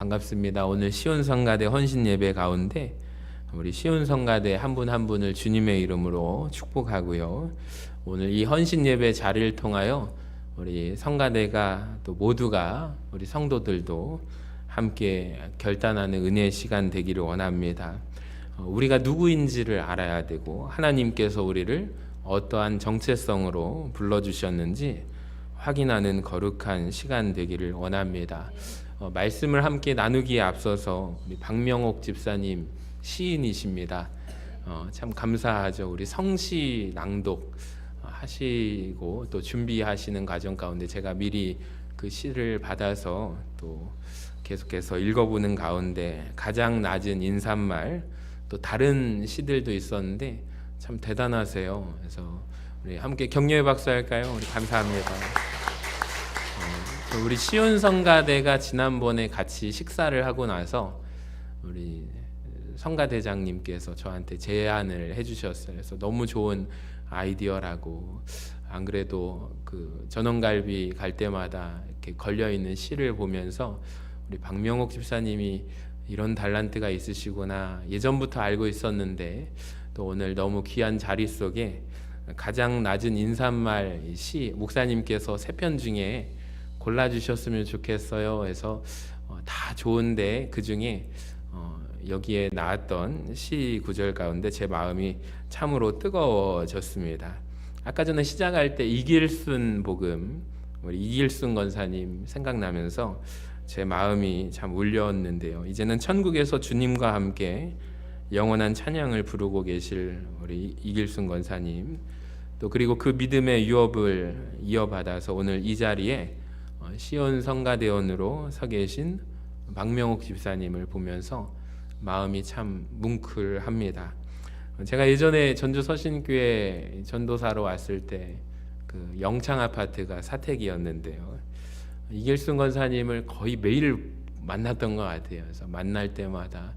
반갑습니다. 오늘 시온성가대 헌신예배 가운데 우리 시온성가대 한 분 한 분을 주님의 이름으로 축복하고요. 오늘 이 헌신예배 자리를 통하여 우리 성가대가 또 모두가 우리 성도들도 함께 결단하는 은혜의 시간 되기를 원합니다. 우리가 누구인지를 알아야 되고 하나님께서 우리를 어떠한 정체성으로 불러주셨는지 확인하는 거룩한 시간 되기를 원합니다. 말씀을 함께 나누기에 앞서서 우리 박명옥 집사님 시인이십니다. 참 감사하죠. 우리 성시 낭독 하시고 또 준비하시는 과정 가운데 제가 미리 그 시를 받아서 또 계속해서 읽어보는 가운데 가장 낮은 인사말 또 다른 시들도 있었는데 참 대단하세요. 그래서 우리 함께 격려의 박수 할까요? 우리 감사합니다. 우리 시온성가대가 지난번에 같이 식사를 하고 나서 우리 성가대장님께서 저한테 제안을 해주셨어요. 그래서 너무 좋은 아이디어라고, 안 그래도 그 전원갈비 갈 때마다 이렇게 걸려 있는 시를 보면서 우리 박명옥 집사님이 이런 달란트가 있으시구나 예전부터 알고 있었는데 또 오늘 너무 귀한 자리 속에 가장 낮은 인사말 시 목사님께서 세 편 중에 골라주셨으면 좋겠어요. 해서 다 좋은데 그 중에 여기에 나왔던 시 구절 가운데 제 마음이 참으로 뜨거워졌습니다. 아까 전에 시작할 때 이길순 복음 우리 이길순 권사님 생각나면서 제 마음이 참 울렸는데요. 이제는 천국에서 주님과 함께 영원한 찬양을 부르고 계실 우리 이길순 권사님, 또 그리고 그 믿음의 유업을 이어받아서 오늘 이 자리에 시온 성가대원으로 서 계신 박명옥 집사님을 보면서 마음이 참 뭉클합니다. 제가 예전에 전주 서신교회 전도사로 왔을 때 그 영창 아파트가 사택이었는데요. 이길순 권사님을 거의 매일 만났던 것 같아요. 그래서 만날 때마다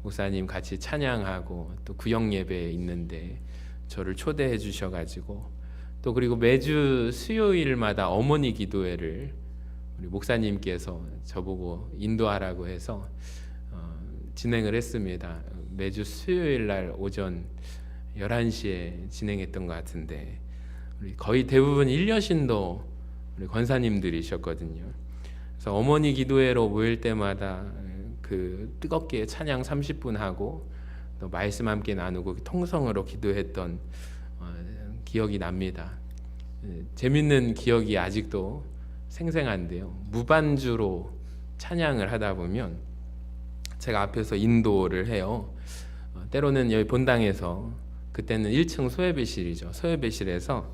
목사님 같이 찬양하고 또 구역 예배에 있는데 저를 초대해 주셔가지고 또 그리고 매주 수요일마다 어머니 기도회를 우리 목사님께서 저보고 인도하라고 해서 진행을 했습니다. 매주 수요일 날 오전 11시에 진행했던 것 같은데 우리 거의 대부분 일여신도 우리 권사님들이셨거든요. 그래서 어머니 기도회로 모일 때마다 그 뜨겁게 찬양 30분 하고 또 말씀 함께 나누고 통성으로 기도했던 기억이 납니다. 재밌는 기억이 아직도 생생한데요. 무반주로 찬양을 하다 보면 제가 앞에서 인도를 해요. 때로는 여기 본당에서, 그때는 1층 소예배실이죠. 소예배실에서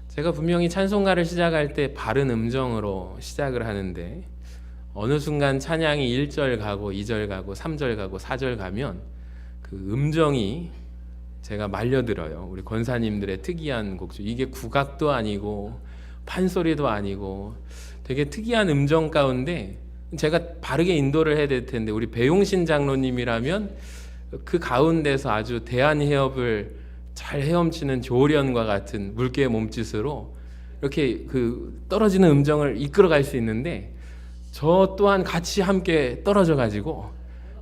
제가 분명히 찬송가를 시작할 때 바른 음정으로 시작을 하는데 어느 순간 찬양이 1절 가고 2절 가고 3절 가고 4절 가면 그 음정이 제가 말려들어요. 우리 권사님들의 특이한 곡조, 이게 국악도 아니고 판소리도 아니고 되게 특이한 음정 가운데 제가 바르게 인도를 해야 될 텐데 우리 배용신 장로님이라면 그 가운데서 아주 대한해협을 잘 헤엄치는 조련과 같은 물개의 몸짓으로 이렇게 그 떨어지는 음정을 이끌어갈 수 있는데 저 또한 같이 함께 떨어져 가지고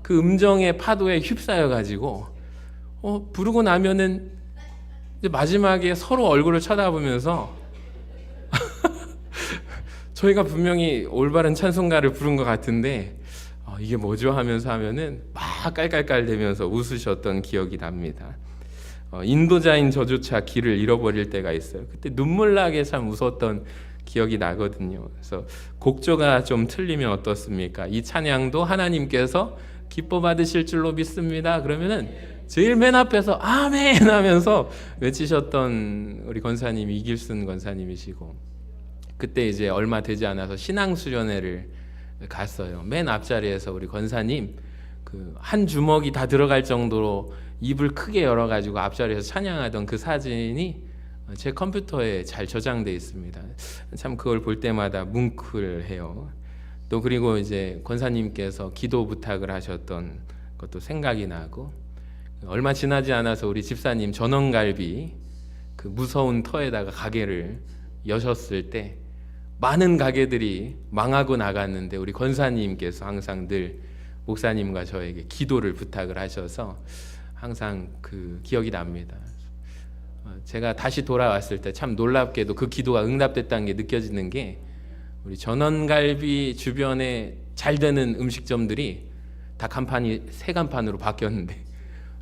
그 음정의 파도에 휩싸여 가지고 부르고 나면은 이제 마지막에 서로 얼굴을 쳐다보면서 저희가 분명히 올바른 찬송가를 부른 것 같은데 이게 뭐죠 하면서 하면은 막 깔깔깔대면서 웃으셨던 기억이 납니다. 인도자인 저조차 길을 잃어버릴 때가 있어요. 그때 눈물나게 참 웃었던 기억이 나거든요. 그래서 곡조가 좀 틀리면 어떻습니까? 이 찬양도 하나님께서 기뻐 받으실 줄로 믿습니다. 그러면은 제일 맨 앞에서 아멘 하면서 외치셨던 우리 권사님이 이길순 권사님이시고, 그때 이제 얼마 되지 않아서 신앙수련회를 갔어요. 맨 앞자리에서 우리 권사님 그 한 주먹이 다 들어갈 정도로 입을 크게 열어가지고 앞자리에서 찬양하던 그 사진이 제 컴퓨터에 잘 저장돼 있습니다. 참 그걸 볼 때마다 뭉클해요. 또 그리고 이제 권사님께서 기도 부탁을 하셨던 것도 생각이 나고, 얼마 지나지 않아서 우리 집사님 전원갈비 그 무서운 터에다가 가게를 여셨을 때 많은 가게들이 망하고 나갔는데 우리 권사님께서 항상 늘 목사님과 저에게 기도를 부탁을 하셔서 항상 그 기억이 납니다. 제가 다시 돌아왔을 때 참 놀랍게도 그 기도가 응답됐다는 게 느껴지는 게 우리 전원갈비 주변에 잘 되는 음식점들이 다 간판이 새 간판으로 바뀌었는데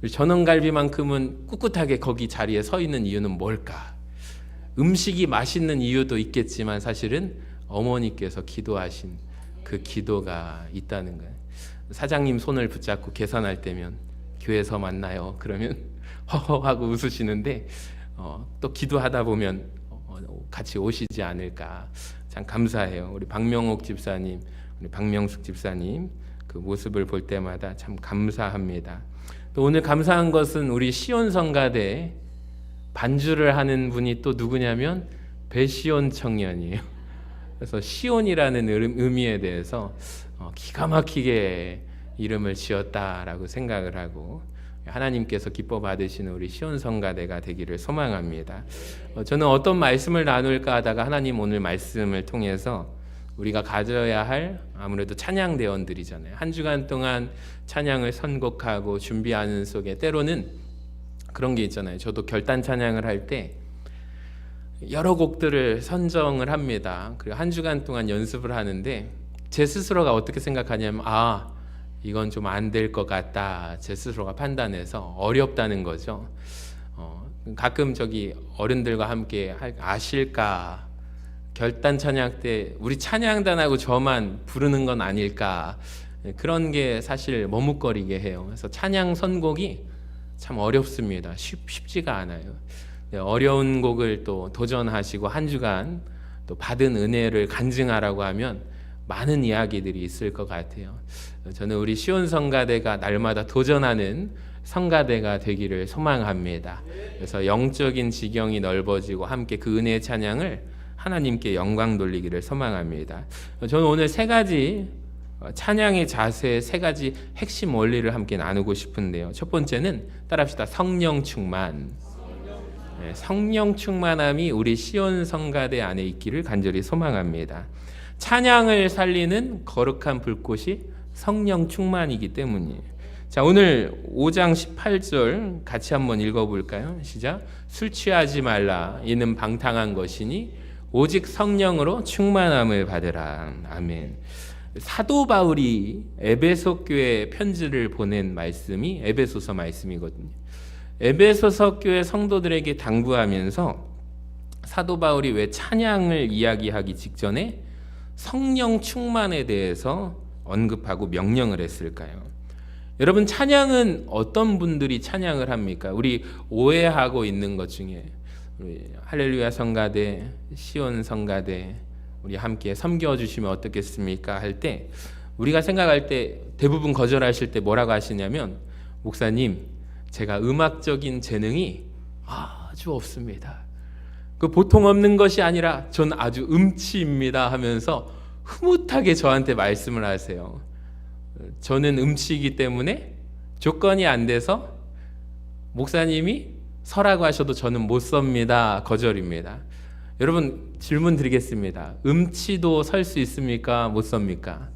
우리 전원갈비만큼은 꿋꿋하게 거기 자리에 서 있는 이유는 뭘까? 음식이 맛있는 이유도 있겠지만 사실은 어머니께서 기도하신 그 기도가 있다는 거예요. 사장님 손을 붙잡고 계산할 때면 교회에서 만나요. 그러면 허허 하고 웃으시는데 또 기도하다 보면 같이 오시지 않을까. 참 감사해요. 우리 박명옥 집사님, 우리 박명숙 집사님 그 모습을 볼 때마다 참 감사합니다. 또 오늘 감사한 것은 우리 시온 성가대 반주를 하는 분이 또 누구냐면 배시온 청년이에요. 그래서 시온이라는 의미에 대해서 기가 막히게 이름을 지었다라고 생각을 하고 하나님께서 기뻐 받으시는 우리 시온 성가대가 되기를 소망합니다. 저는 어떤 말씀을 나눌까 하다가 하나님 오늘 말씀을 통해서 우리가 가져야 할 아무래도 찬양대원들이잖아요. 한 주간 동안 찬양을 선곡하고 준비하는 속에 때로는 그런 게 있잖아요. 저도 결단 찬양을 할 때 여러 곡들을 선정을 합니다. 그리고 한 주간 동안 연습을 하는데 제 스스로가 어떻게 생각하냐면 이건 좀 안 될 것 같다. 제 스스로가 판단해서 어렵다는 거죠. 가끔 저기 어른들과 함께 아실까? 결단 찬양 때 우리 찬양단하고 저만 부르는 건 아닐까? 그런 게 사실 머뭇거리게 해요. 그래서 찬양 선곡이 참 어렵습니다. 쉽지가 않아요. 어려운 곡을 또 도전하시고 한 주간 또 받은 은혜를 간증하라고 하면 많은 이야기들이 있을 것 같아요. 저는 우리 시온 성가대가 날마다 도전하는 성가대가 되기를 소망합니다. 그래서 영적인 지경이 넓어지고 함께 그 은혜의 찬양을 하나님께 영광 돌리기를 소망합니다. 저는 오늘 세 가지 찬양의 자세, 세 가지 핵심 원리를 함께 나누고 싶은데요. 첫 번째는 따라합시다. 성령 충만. 성령 충만함이 우리 시온 성가대 안에 있기를 간절히 소망합니다. 찬양을 살리는 거룩한 불꽃이 성령 충만이기 때문이에요. 자, 오늘 5장 18절 같이 한번 읽어볼까요? 시작. 술 취하지 말라. 이는 방탕한 것이니 오직 성령으로 충만함을 받으라. 아멘. 사도 바울이 에베소 교회에 편지를 보낸 말씀이 에베소서 말씀이거든요. 에베소서 교회 성도들에게 당부하면서 사도 바울이 왜 찬양을 이야기하기 직전에 성령 충만에 대해서 언급하고 명령을 했을까요? 여러분, 찬양은 어떤 분들이 찬양을 합니까? 우리 오해하고 있는 것 중에 우리 할렐루야 성가대, 시온 성가대 우리 함께 섬겨주시면 어떻겠습니까? 할 때 우리가 생각할 때 대부분 거절하실 때 뭐라고 하시냐면 목사님, 제가 음악적인 재능이 아주 없습니다. 그 보통 없는 것이 아니라 전 아주 음치입니다 하면서 흐뭇하게 저한테 말씀을 하세요. 저는 음치이기 때문에 조건이 안 돼서 목사님이 서라고 하셔도 저는 못 섭니다. 거절입니다. 여러분 질문 드리겠습니다. 음치도 설 수 있습니까? 못 섭니까?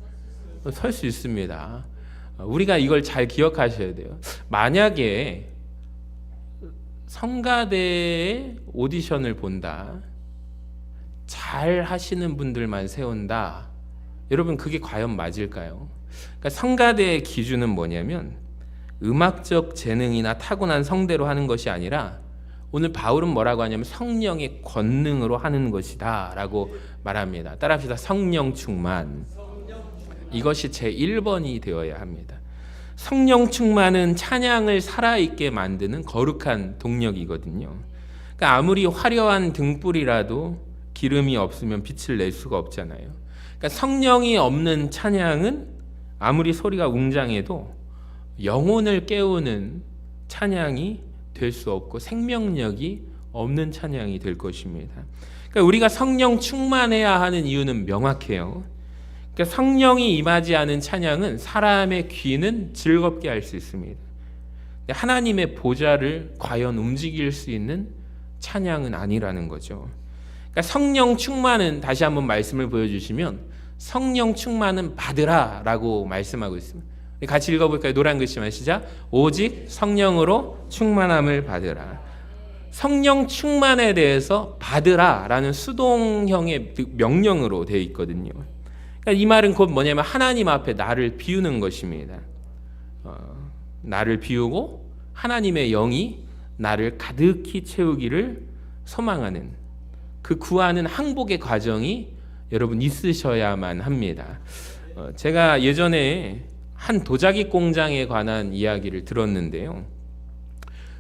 설 수 있습니다. 우리가 이걸 잘 기억하셔야 돼요. 만약에 성가대의 오디션을 본다, 잘 하시는 분들만 세운다, 여러분 그게 과연 맞을까요? 그러니까 성가대의 기준은 뭐냐면 음악적 재능이나 타고난 성대로 하는 것이 아니라 오늘 바울은 뭐라고 하냐면 성령의 권능으로 하는 것이다 라고 말합니다. 따라합시다. 성령 충만. 이것이 제1번이 되어야 합니다. 성령 충만은 찬양을 살아있게 만드는 거룩한 동력이거든요. 그러니까 아무리 화려한 등불이라도 기름이 없으면 빛을 낼 수가 없잖아요. 그러니까 성령이 없는 찬양은 아무리 소리가 웅장해도 영혼을 깨우는 찬양이 될 수 없고 생명력이 없는 찬양이 될 것입니다. 그러니까 우리가 성령 충만해야 하는 이유는 명확해요. 그러니까 성령이 임하지 않은 찬양은 사람의 귀는 즐겁게 할 수 있습니다. 하나님의 보좌를 과연 움직일 수 있는 찬양은 아니라는 거죠. 그러니까 그러니까 성령 충만은, 다시 한번 말씀을 보여주시면 성령 충만은 받으라라고 말씀하고 있습니다. 같이 읽어볼까요? 노란 글씨만 시작. 오직 성령으로 충만함을 받으라. 성령 충만에 대해서 받으라라는 수동형의 명령으로 되어 있거든요. 그러니까 이 말은 곧 뭐냐면 하나님 앞에 나를 비우는 것입니다. 나를 비우고 하나님의 영이 나를 가득히 채우기를 소망하는, 그 구하는 항복의 과정이 여러분 있으셔야만 합니다. 제가 예전에 한 도자기 공장에 관한 이야기를 들었는데요.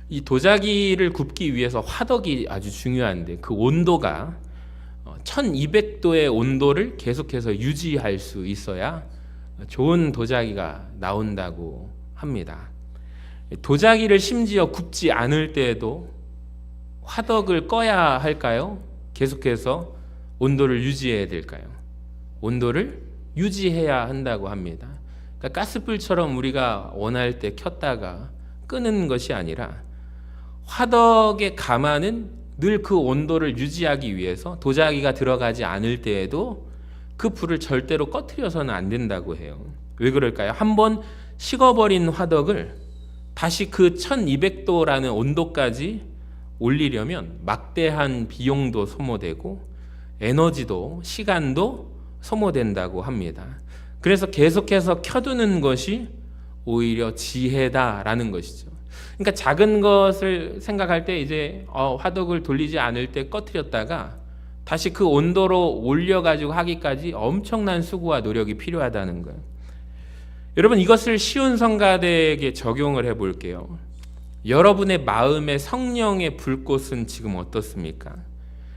이 도자기를 굽기 위해서 화덕이 아주 중요한데 그 온도가 1200도의 온도를 계속해서 유지할 수 있어야 좋은 도자기가 나온다고 합니다. 도자기를 심지어 굽지 않을 때에도 화덕을 꺼야 할까요? 계속해서 온도를 유지해야 될까요? 온도를 유지해야 한다고 합니다. 그러니까 가스불처럼 우리가 원할 때 켰다가 끄는 것이 아니라 화덕의 가마는 늘 그 온도를 유지하기 위해서 도자기가 들어가지 않을 때에도 그 불을 절대로 꺼트려서는 안 된다고 해요. 왜 그럴까요? 한번 식어버린 화덕을 다시 그 1200도라는 온도까지 올리려면 막대한 비용도 소모되고 에너지도 시간도 소모된다고 합니다. 그래서 계속해서 켜두는 것이 오히려 지혜다라는 것이죠. 그러니까 작은 것을 생각할 때 이제 화덕을 돌리지 않을 때 꺼트렸다가 다시 그 온도로 올려가지고 하기까지 엄청난 수고와 노력이 필요하다는 거예요. 여러분, 이것을 쉬운 성가대에게 적용을 해볼게요. 여러분의 마음의 성령의 불꽃은 지금 어떻습니까?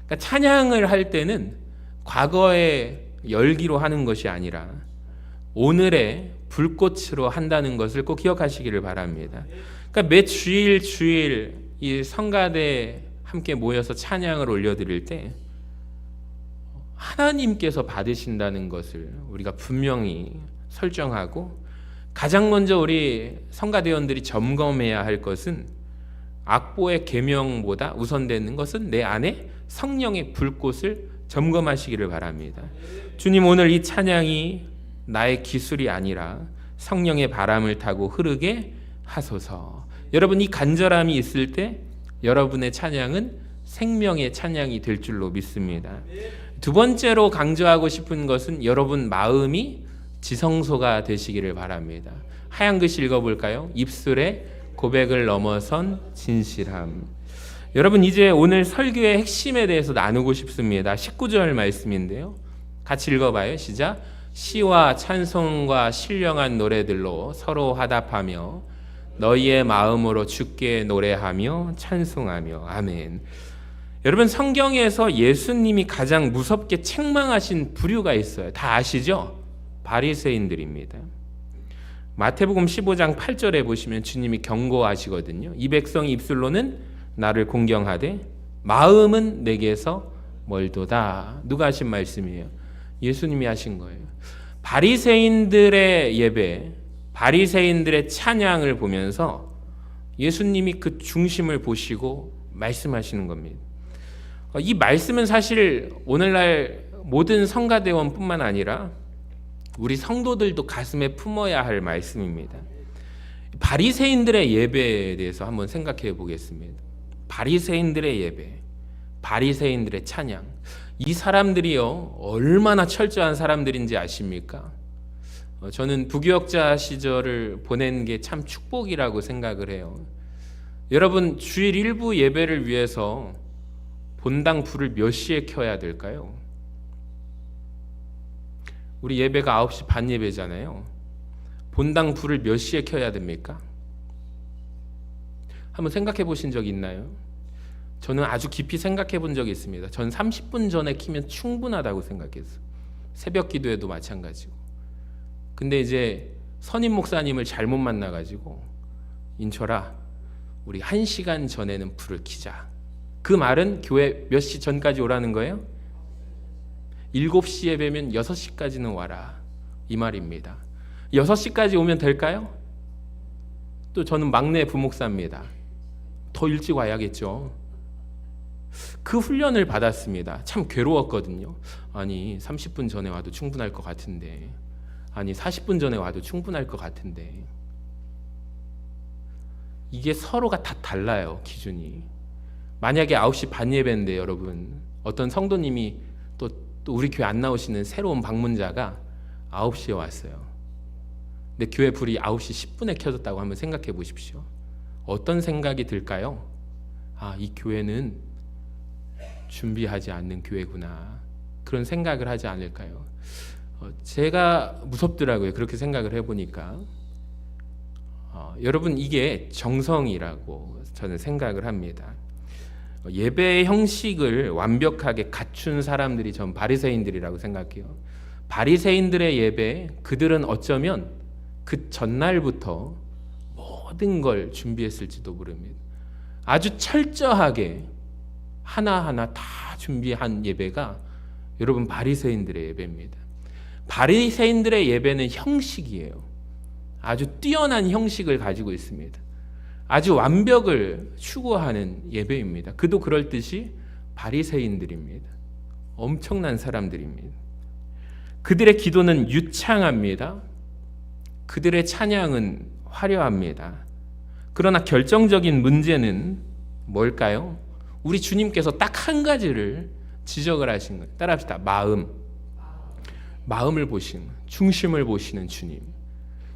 그러니까 찬양을 할 때는 과거의 열기로 하는 것이 아니라 오늘의 불꽃으로 한다는 것을 꼭 기억하시기를 바랍니다. 그러니까 매 주일 이 성가대 함께 모여서 찬양을 올려드릴 때 하나님께서 받으신다는 것을 우리가 분명히 설정하고, 가장 먼저 우리 성가대원들이 점검해야 할 것은 악보의 계명보다 우선되는 것은 내 안에 성령의 불꽃을 점검하시기를 바랍니다. 주님, 오늘 이 찬양이 나의 기술이 아니라 성령의 바람을 타고 흐르게 하소서. 여러분, 이 간절함이 있을 때 여러분의 찬양은 생명의 찬양이 될 줄로 믿습니다. 두 번째로 강조하고 싶은 것은 여러분 마음이 지성소가 되시기를 바랍니다. 하얀 글씨 읽어볼까요? 입술의 고백을 넘어선 진실함. 여러분, 이제 오늘 설교의 핵심에 대해서 나누고 싶습니다. 19절 말씀인데요. 같이 읽어봐요. 시작. 시와 찬송과 신령한 노래들로 서로 화답하며 너희의 마음으로 주께 노래하며 찬송하며. 아멘. 여러분, 성경에서 예수님이 가장 무섭게 책망하신 부류가 있어요. 다 아시죠? 바리새인들입니다. 마태복음 15장 8절에 보시면 주님이 경고하시거든요. 이 백성이 입술로는 나를 공경하되 마음은 내게서 멀도다. 누가 하신 말씀이에요? 예수님이 하신 거예요. 바리새인들의 예배, 바리새인들의 찬양을 보면서 예수님이 그 중심을 보시고 말씀하시는 겁니다. 이 말씀은 사실 오늘날 모든 성가대원뿐만 아니라 우리 성도들도 가슴에 품어야 할 말씀입니다. 바리새인들의 예배에 대해서 한번 생각해 보겠습니다. 바리새인들의 예배, 바리새인들의 찬양. 이 사람들이요, 얼마나 철저한 사람들인지 아십니까? 저는 부교역자 시절을 보낸 게 참 축복이라고 생각을 해요. 여러분, 주일 일부 예배를 위해서 본당 불을 몇 시에 켜야 될까요? 우리 예배가 9시 반 예배잖아요. 본당 불을 몇 시에 켜야 됩니까? 한번 생각해 보신 적 있나요? 저는 아주 깊이 생각해 본 적이 있습니다. 전 30분 전에 키면 충분하다고 생각했어요. 새벽 기도에도 마찬가지고. 근데 이제 선임 목사님을 잘못 만나가지고, 인철아, 우리 1시간 전에는 불을 켜자. 그 말은 교회 몇 시 전까지 오라는 거예요? 7시 예배면 6시까지는 와라, 이 말입니다. 6시까지 오면 될까요? 또 저는 막내 부목사입니다. 더 일찍 와야겠죠. 그 훈련을 받았습니다. 참 괴로웠거든요. 아니 30분 전에 와도 충분할 것 같은데, 아니 40분 전에 와도 충분할 것 같은데, 이게 서로가 다 달라요, 기준이. 만약에 9시 반 예배인데 여러분, 어떤 성도님이 또 우리 교회 안 나오시는 새로운 방문자가 9시에 왔어요. 근데 교회 불이 9시 10분에 켜졌다고 한번 생각해 보십시오. 어떤 생각이 들까요? 아, 이 교회는 준비하지 않는 교회구나, 그런 생각을 하지 않을까요? 제가 무섭더라고요, 그렇게 생각을 해보니까. 여러분, 이게 정성이라고 저는 생각을 합니다. 예배의 형식을 완벽하게 갖춘 사람들이 전 바리새인들이라고 생각해요. 바리새인들의 예배, 그들은 어쩌면 그 전날부터 모든 걸 준비했을지도 모릅니다. 아주 철저하게 하나하나 다 준비한 예배가 여러분 바리새인들의 예배입니다. 바리새인들의 예배는 형식이에요. 아주 뛰어난 형식을 가지고 있습니다. 아주 완벽을 추구하는 예배입니다. 그도 그럴 듯이 바리새인들입니다. 엄청난 사람들입니다. 그들의 기도는 유창합니다. 그들의 찬양은 화려합니다. 그러나 결정적인 문제는 뭘까요? 우리 주님께서 딱 한 가지를 지적을 하신 거예요. 따라합시다. 마음을 보시는, 중심을 보시는 주님.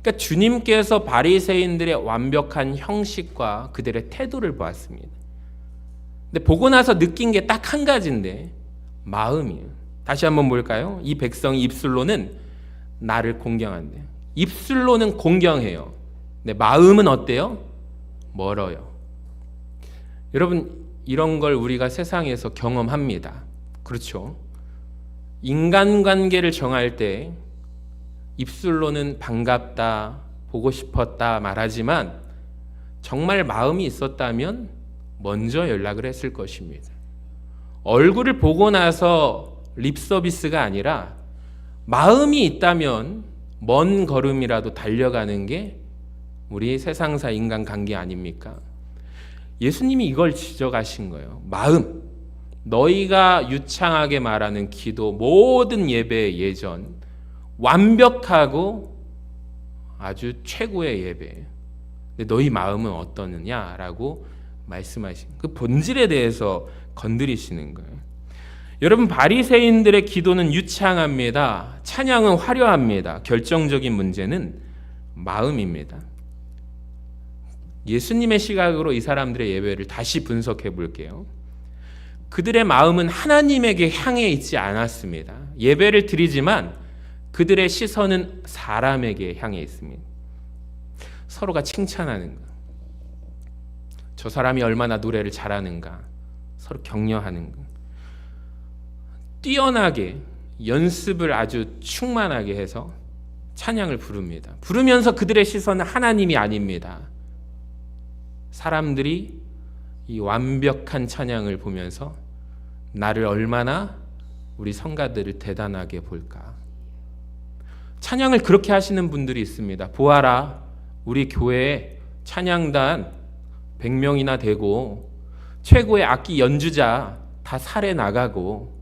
그러니까 주님께서 바리새인들의 완벽한 형식과 그들의 태도를 보았습니다. 근데 보고 나서 느낀 게 딱 한 가지인데, 마음이에요. 다시 한번 볼까요? 이 백성이 입술로는 나를 공경한대요. 입술로는 공경해요. 근데 마음은 어때요? 멀어요. 여러분, 이런 걸 우리가 세상에서 경험합니다. 그렇죠? 인간관계를 정할 때 입술로는 반갑다, 보고 싶었다 말하지만 정말 마음이 있었다면 먼저 연락을 했을 것입니다. 얼굴을 보고 나서 립 서비스가 아니라 마음이 있다면 먼 걸음이라도 달려가는 게 우리 세상사 인간관계 아닙니까? 예수님이 이걸 지적하신 거예요. 마음. 너희가 유창하게 말하는 기도, 모든 예배의 예전, 완벽하고 아주 최고의 예배. 근데 너희 마음은 어떠느냐라고 말씀하신 그 본질에 대해서 건드리시는 거예요. 여러분, 바리새인들의 기도는 유창합니다. 찬양은 화려합니다. 결정적인 문제는 마음입니다. 예수님의 시각으로 이 사람들의 예배를 다시 분석해 볼게요. 그들의 마음은 하나님에게 향해 있지 않았습니다. 예배를 드리지만 그들의 시선은 사람에게 향해 있습니다. 서로가 칭찬하는 것, 저 사람이 얼마나 노래를 잘하는가, 서로 격려하는 것, 뛰어나게 연습을 아주 충만하게 해서 찬양을 부릅니다. 부르면서 그들의 시선은 하나님이 아닙니다. 사람들이 이 완벽한 찬양을 보면서 나를 얼마나, 우리 성가들을 대단하게 볼까. 찬양을 그렇게 하시는 분들이 있습니다. 보아라, 우리 교회에 찬양단 100명이나 되고 최고의 악기 연주자 다 살해 나가고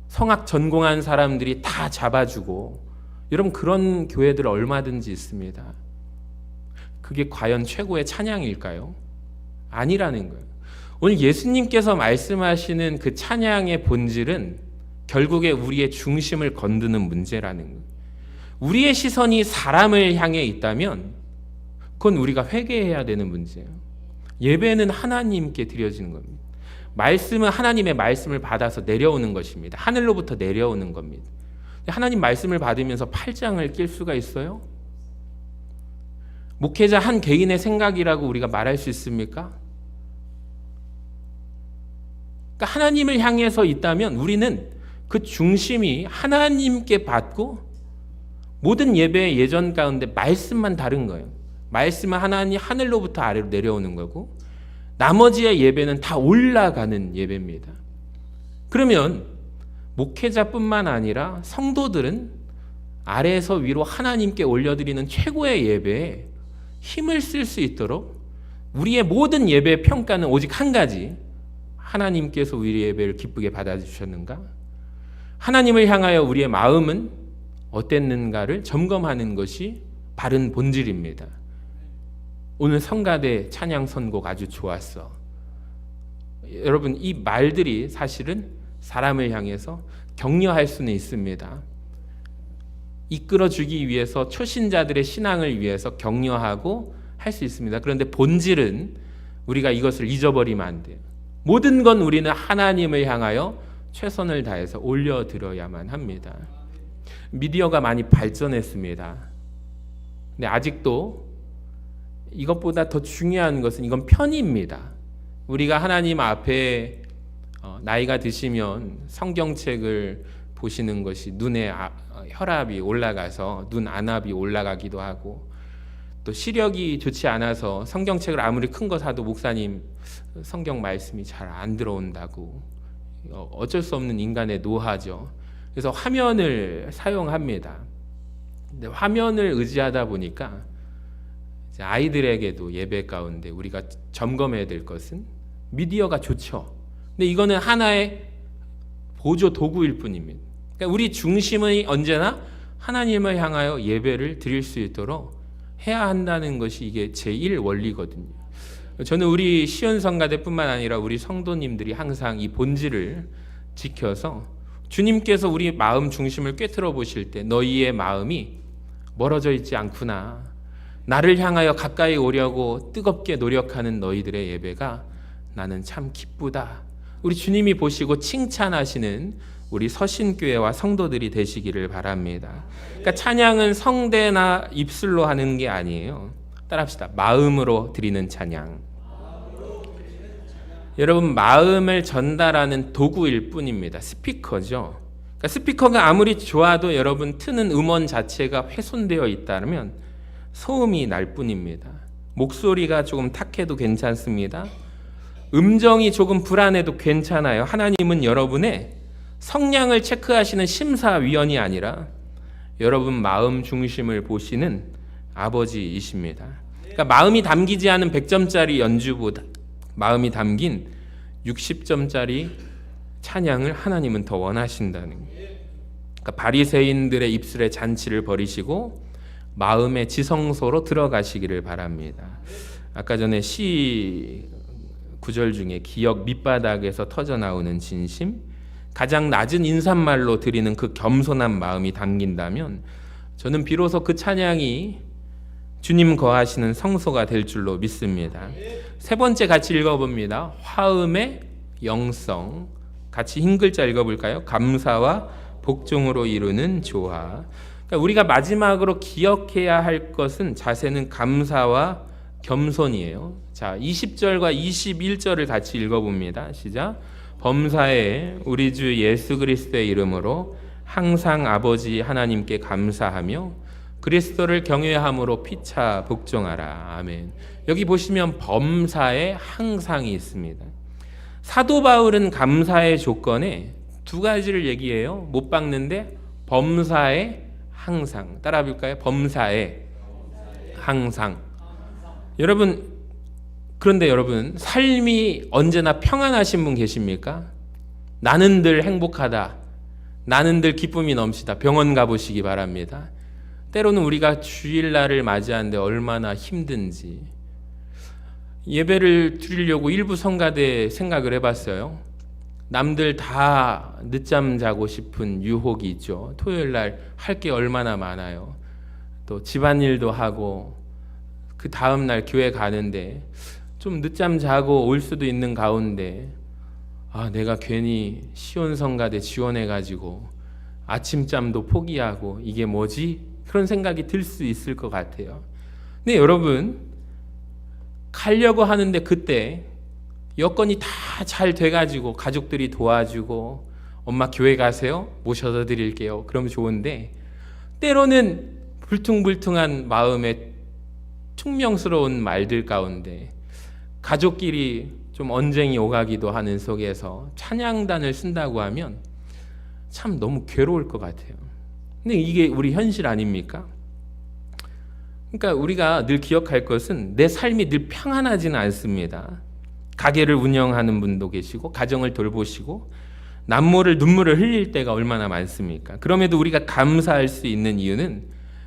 성악 전공한 사람들이 다 잡아주고, 여러분 그런 교회들 얼마든지 있습니다. 그게 과연 최고의 찬양일까요? 아니라는 거예요. 오늘 예수님께서 말씀하시는 그 찬양의 본질은 결국에 우리의 중심을 건드는 문제라는 거예요. 우리의 시선이 사람을 향해 있다면 그건 우리가 회개해야 되는 문제예요. 예배는 하나님께 드려지는 겁니다. 말씀은 하나님의 말씀을 받아서 내려오는 것입니다. 하늘로부터 내려오는 겁니다. 하나님 말씀을 받으면서 팔짱을 낄 수가 있어요? 목회자 한 개인의 생각이라고 우리가 말할 수 있습니까? 그러니까 하나님을 향해서 있다면 우리는 그 중심이 하나님께 받고, 모든 예배의 예전 가운데 말씀만 다른 거예요. 말씀은 하나님 하늘로부터 아래로 내려오는 거고, 나머지의 예배는 다 올라가는 예배입니다. 그러면 목회자뿐만 아니라 성도들은 아래에서 위로 하나님께 올려드리는 최고의 예배에 힘을 쓸 수 있도록 우리의 모든 예배 평가는 오직 한 가지, 하나님께서 우리 예배를 기쁘게 받아주셨는가? 하나님을 향하여 우리의 마음은 어땠는가를 점검하는 것이 바른 본질입니다. 오늘 성가대 찬양 선곡 아주 좋았어. 여러분, 이 말들이 사실은 사람을 향해서 격려할 수는 있습니다. 이끌어주기 위해서, 초신자들의 신앙을 위해서 격려하고 할 수 있습니다. 그런데 본질은 우리가 이것을 잊어버리면 안 돼요. 모든 건 우리는 하나님을 향하여 최선을 다해서 올려드려야만 합니다. 미디어가 많이 발전했습니다. 근데 아직도 이것보다 더 중요한 것은 이건 편의입니다. 우리가 하나님 앞에 나이가 드시면 성경책을 보시는 것이 눈에 혈압이 올라가서 눈 안압이 올라가기도 하고, 또 시력이 좋지 않아서 성경책을 아무리 큰 거 사도 목사님 성경 말씀이 잘 안 들어온다고, 어쩔 수 없는 인간의 노화죠. 그래서 화면을 사용합니다. 근데 화면을 의지하다 보니까 이제 아이들에게도 예배 가운데 우리가 점검해야 될 것은 미디어가 좋죠. 근데 이거는 하나의 보조 도구일 뿐입니다. 그러니까 우리 중심이 언제나 하나님을 향하여 예배를 드릴 수 있도록 해야 한다는 것이 이게 제1 원리거든요. 저는 우리 시온성가대뿐만 아니라 우리 성도님들이 항상 이 본질을 지켜서 주님께서 우리 마음 중심을 꿰뚫어 보실 때 너희의 마음이 멀어져 있지 않구나, 나를 향하여 가까이 오려고 뜨겁게 노력하는 너희들의 예배가 나는 참 기쁘다, 우리 주님이 보시고 칭찬하시는 우리 서신교회와 성도들이 되시기를 바랍니다. 그러니까 찬양은 성대나 입술로 하는 게 아니에요. 따라합시다. 마음으로 드리는 찬양. 여러분, 마음을 전달하는 도구일 뿐입니다. 스피커죠. 그러니까 스피커가 아무리 좋아도 여러분 트는 음원 자체가 훼손되어 있다면 소음이 날 뿐입니다. 목소리가 조금 탁해도 괜찮습니다. 음정이 조금 불안해도 괜찮아요. 하나님은 여러분의 성량을 체크하시는 심사위원이 아니라 여러분 마음 중심을 보시는 아버지이십니다. 그러니까 마음이 담기지 않은 100점짜리 연주보다 마음이 담긴 60점짜리 찬양을 하나님은 더 원하신다는 거예요. 그러니까 바리새인들의 입술의 잔치를 버리시고 마음의 지성소로 들어가시기를 바랍니다. 아까 전에 시 구절 중에 기억 밑바닥에서 터져나오는 진심, 가장 낮은 인사말로 드리는 그 겸손한 마음이 담긴다면 저는 비로소 그 찬양이 주님 거하시는 성소가 될 줄로 믿습니다. 세 번째 같이 읽어봅니다. 화음의 영성. 같이 흰 글자 읽어볼까요? 감사와 복종으로 이루는 조화. 그러니까 우리가 마지막으로 기억해야 할 것은 자세는 감사와 겸손이에요. 자, 20절과 21절을 같이 읽어봅니다. 시작. 범사에 우리 주 예수 그리스도의 이름으로 항상 아버지 하나님께 감사하며 그리스도를 경외함으로 피차 복종하라. 아멘. 여기 보시면 범사에 항상이 있습니다. 사도 바울은 감사의 조건에 두 가지를 얘기해요. 못 박는데 범사에 항상. 따라 볼까요? 범사에 항상. 여러분, 그런데 여러분, 삶이 언제나 평안하신 분 계십니까? 나는 늘 행복하다, 나는 늘 기쁨이 넘치다. 병원 가보시기 바랍니다. 때로는 우리가 주일날을 맞이하는데 얼마나 힘든지. 예배를 드리려고 일부 성가대 생각을 해봤어요. 남들 다 늦잠 자고 싶은 유혹이 있죠. 토요일날 할 게 얼마나 많아요. 또 집안일도 하고 그 다음날 교회 가는데 좀 늦잠 자고 올 수도 있는 가운데 내가 괜히 시온성가대 지원해가지고 아침잠도 포기하고 이게 뭐지? 그런 생각이 들 수 있을 것 같아요. 근데 여러분, 가려고 하는데 그때 여건이 다 잘 돼가지고 가족들이 도와주고 엄마 교회 가세요? 모셔다 드릴게요. 그러면 좋은데 때로는 불퉁불퉁한 마음에 퉁명스러운 말들 가운데 가족끼리 좀 언쟁이 오가기도 하는 속에서 찬양단을 쓴다고 하면 참 너무 괴로울 것 같아요. 근데 이게 우리 현실 아닙니까? 그러니까 우리가 늘 기억할 것은 내 삶이 늘 평안하지는 않습니다. 가게를 운영하는 분도 계시고 가정을 돌보시고 남모를 눈물을 흘릴 때가 얼마나 많습니까? 그럼에도 우리가 감사할 수 있는 이유는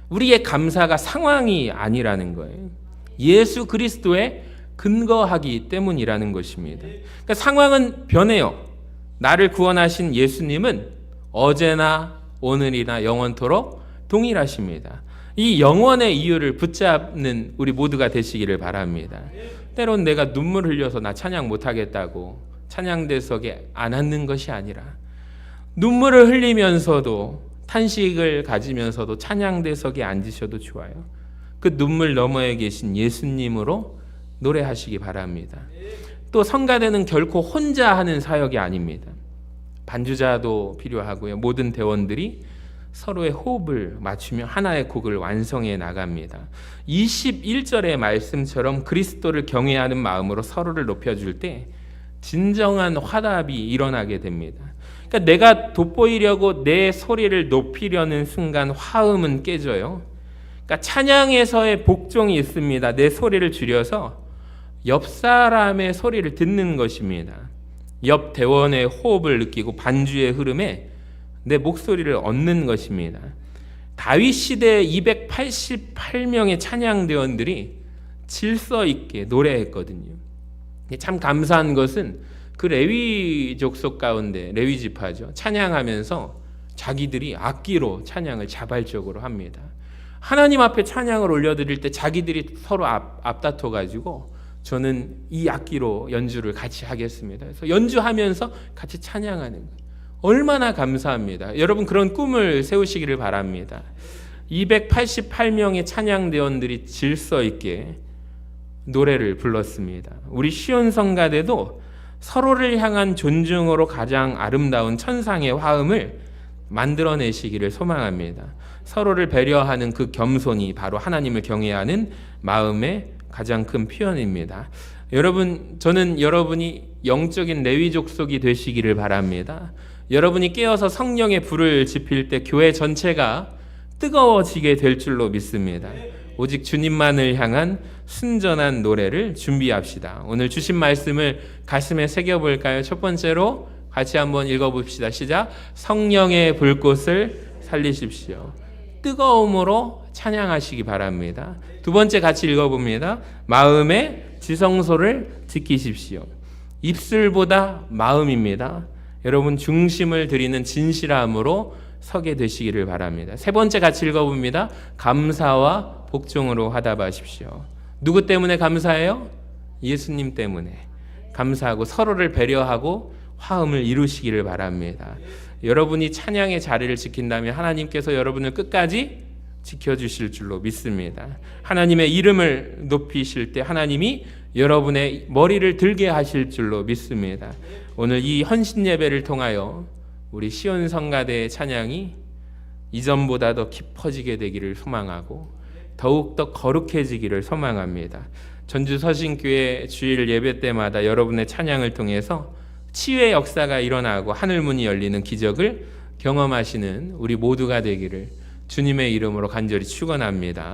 우리의 감사가 상황이 아니라는 거예요. 예수 그리스도에 근거하기 때문이라는 것입니다. 그러니까 상황은 변해요. 나를 구원하신 예수님은 어제나 오늘이나 영원토록 동일하십니다. 이 영원의 이유를 붙잡는 우리 모두가 되시기를 바랍니다. 때론 내가 눈물 흘려서 나 찬양 못하겠다고 찬양대석에 안 앉는 것이 아니라 눈물을 흘리면서도 탄식을 가지면서도 찬양대석에 앉으셔도 좋아요. 그 눈물 너머에 계신 예수님으로 노래하시기 바랍니다. 또 성가대는 결코 혼자 하는 사역이 아닙니다. 반주자도 필요하고요. 모든 대원들이 서로의 호흡을 맞추며 하나의 곡을 완성해 나갑니다. 21절의 말씀처럼 그리스도를 경외하는 마음으로 서로를 높여줄 때 진정한 화답이 일어나게 됩니다. 그러니까 내가 돋보이려고 내 소리를 높이려는 순간 화음은 깨져요. 그러니까 찬양에서의 복종이 있습니다. 내 소리를 줄여서 옆 사람의 소리를 듣는 것입니다. 옆 대원의 호흡을 느끼고 반주의 흐름에 내 목소리를 얻는 것입니다. 다윗 시대 288명의 찬양대원들이 질서 있게 노래했거든요. 참 감사한 것은 그 레위 족속 가운데 레위 지파죠. 찬양하면서 자기들이 악기로 찬양을 자발적으로 합니다. 하나님 앞에 찬양을 올려드릴 때 자기들이 서로 앞다퉈 가지고 저는 이 악기로 연주를 같이 하겠습니다. 그래서 연주하면서 같이 찬양하는 거예요. 얼마나 감사합니다. 여러분 그런 꿈을 세우시기를 바랍니다. 288명의 찬양대원들이 질서 있게 노래를 불렀습니다. 우리 시온 성가대도 서로를 향한 존중으로 가장 아름다운 천상의 화음을 만들어내시기를 소망합니다. 서로를 배려하는 그 겸손이 바로 하나님을 경외하는 마음의 가장 큰 표현입니다. 여러분, 저는 여러분이 영적인 레위 족속이 되시기를 바랍니다. 여러분이 깨어서 성령의 불을 지필 때 교회 전체가 뜨거워지게 될 줄로 믿습니다. 오직 주님만을 향한 순전한 노래를 준비합시다. 오늘 주신 말씀을 가슴에 새겨볼까요? 첫 번째로 같이 한번 읽어봅시다. 시작. 성령의 불꽃을 살리십시오. 뜨거움으로 찬양하시기 바랍니다. 두 번째 같이 읽어봅니다. 마음의 지성소를 지키십시오. 입술보다 마음입니다. 여러분 중심을 드리는 진실함으로 서게 되시기를 바랍니다. 세 번째 같이 읽어봅니다. 감사와 복종으로 화답하십시오. 누구 때문에 감사해요? 예수님 때문에 감사하고 서로를 배려하고 화음을 이루시기를 바랍니다. 여러분이 찬양의 자리를 지킨다면 하나님께서 여러분을 끝까지 지켜주실 줄로 믿습니다. 하나님의 이름을 높이실 때 하나님이 여러분의 머리를 들게 하실 줄로 믿습니다. 오늘 이 헌신 예배를 통하여 우리 시온 성가대의 찬양이 이전보다 더 깊어지게 되기를 소망하고 더욱더 거룩해지기를 소망합니다. 전주 서신교회 주일 예배 때마다 여러분의 찬양을 통해서 치유의 역사가 일어나고 하늘문이 열리는 기적을 경험하시는 우리 모두가 되기를 주님의 이름으로 간절히 축원합니다.